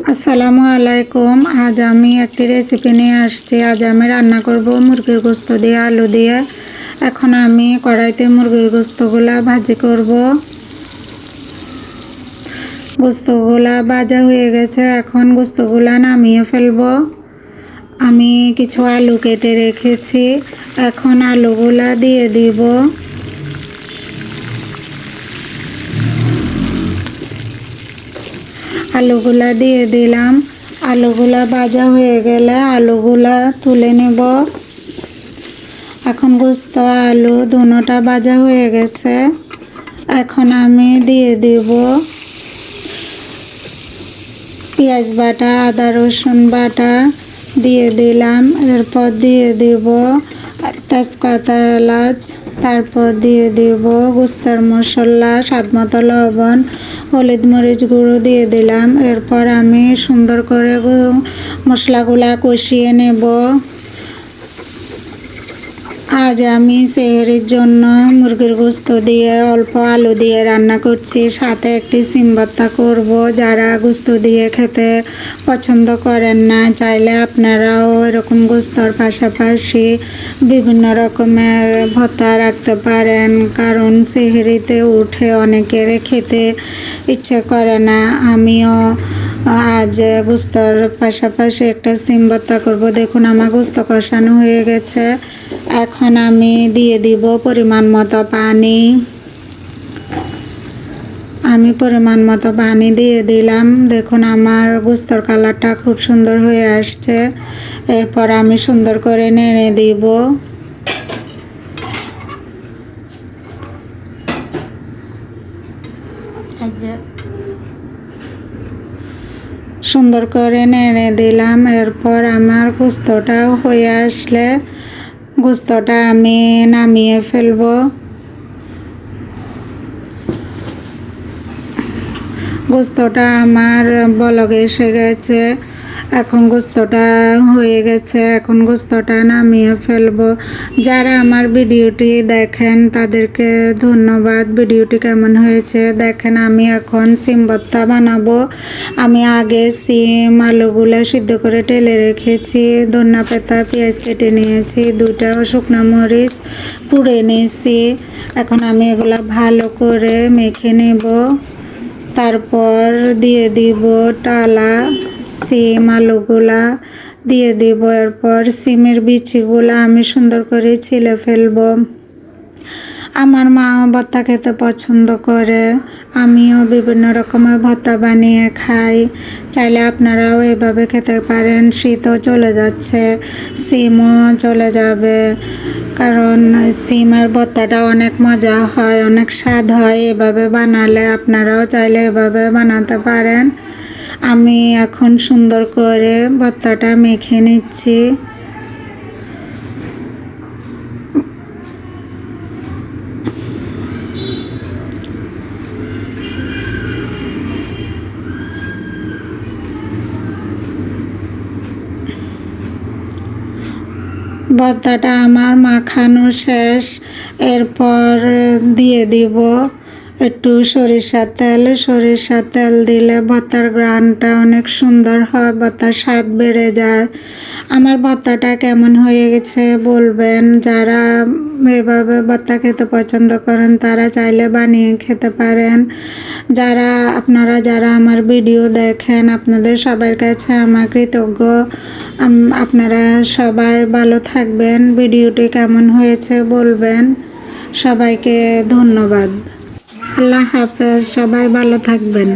আসসালামু আলাইকুম। আজ আমি একটি রেসিপি নিয়ে আসছি। আজ আমি রান্না করব মুরগির গোশত দিয়ে আলু দিয়ে। এখন আমি কড়াইতে মুরগির গোশতগুলা ভাজি করব। গোশতগুলা ভাজা হয়ে গেছে, এখন গোশতগুলা নামিয়ে ফেলব। আমি কিছু আলু কেটে রেখেছি, এখন আলুগুলা দিয়ে দিব। আলুগুলা দিয়ে দিলাম। আলুগুলা ভাজা হয়ে গেলে আলুগুলা তুলে নেব। এখন গোশত আলু দুটোটা ভাজা হয়ে গেছে, এখন আমি দিয়ে দিব পেঁয়াজ বাটা, আদা রসুন বাটা দিয়ে দিলাম। এরপর দিয়ে দিব তেজপাতা, এলাচ, তারপর দিয়ে দিব গোশতের মশলা, স্বাদ মতো লবণ, হলুদ মরিচ গুঁড়ো দিয়ে দিলাম। এরপর আমি সুন্দর করে মশলাগুলা কষিয়ে নেব। আজ আমি সেহরির জন্য মুরগির গোশত দিয়ে অল্প আলু দিয়ে রান্না করছি, সাথে একটি সিম ভর্তা করব। যারা গোশত দিয়ে খেতে পছন্দ করেন না, চাইলে আপনারাও এরকম গোশতর পাশাপাশি বিভিন্ন রকমের ভর্তা রাখতে পারেন, কারণ সেহরিতে উঠে অনেকের খেতে ইচ্ছে করে না। আমিও আজ গোশতর পাশাপাশি একটা সিম ভর্তা করব। দেখুন আমার গোশত কষানো হয়ে গেছে, এখন আমি দিয়ে দিব পরিমাণ মতো পানি। আমি পরিমাণ মতো পানি দিয়ে দিলাম। দেখুন আমার গোশতর কালারটা খুব সুন্দর হয়ে আসছে। এরপর আমি সুন্দর করে নেড়ে দিব। সুন্দর করে নেড়ে দিলাম। এরপর আমার গোশতটা হয়ে আসলে গোশতটা আমি নামিয়ে ফেলব। গোশতটা আমার বলকে এসে গেছে, এখন গোশতটা হয়ে গেছে, এখন গোশতটা নামিয়ে ফেলব। যারা আমার ভিডিওটি দেখেন তাদেরকে ধন্যবাদ। ভিডিওটি কেমন হয়েছে দেখেন। আমি এখন সিম ভর্তা বানাবো। আমি আগে সিম আলুগুলো সিদ্ধ করে ঢেলে রেখেছি, ধনিয়া পাতা, পেঁয়াজ কেটে নিয়েছি, 2টা শুকনো মরিচ পুড়ে নিয়েছি। এখন আমি এগুলো ভালো করে মেখে নেব। তারপর দিয়ে দিব টালা সিম, আলুগুলা দিয়ে দিব। এরপর সিমের বিচিগুলা আমি সুন্দর করে ছিলে ফেলব। আমার মা ভর্তা খেতে পছন্দ করে, আমিও বিভিন্ন রকমের ভর্তা বানিয়ে খাই। চাইলে আপনারাও এভাবে খেতে পারেন। শীতও চলে যাচ্ছে, সিমও চলে যাবে, কারণ সিমের ভর্তাটা অনেক মজা হয়, অনেক স্বাদ হয়। এভাবে বানালে আপনারাও চাইলে এভাবে বানাতে পারেন। আমি এখন সুন্দর করে ভর্তাটা মেখে নিচ্ছি। ভর্তাটা আমার মাখানো শেষ। এরপর দিয়ে দিব একটু সরিষার তেল। সরিষার তেল দিলে ভর্তার ঘ্রাণটা অনেক সুন্দর হয়, ভর্তার স্বাদ বেড়ে যায়। আমার ভর্তাটা কেমন হয়ে গেছে বলবেন। যারা এভাবে ভর্তা খেতে পছন্দ করেন তারা চাইলে বানিয়ে খেতে পারেন। যারা আমার ভিডিও দেখেন, আপনাদের সবার কাছে আমার কৃতজ্ঞ। আপনারা সবাই ভালো থাকবেন। ভিডিওটি কেমন হয়েছে বলবেন। সবাইকে ধন্যবাদ। আল্লাহ হাফেজ। সবাই ভালো থাকবেন।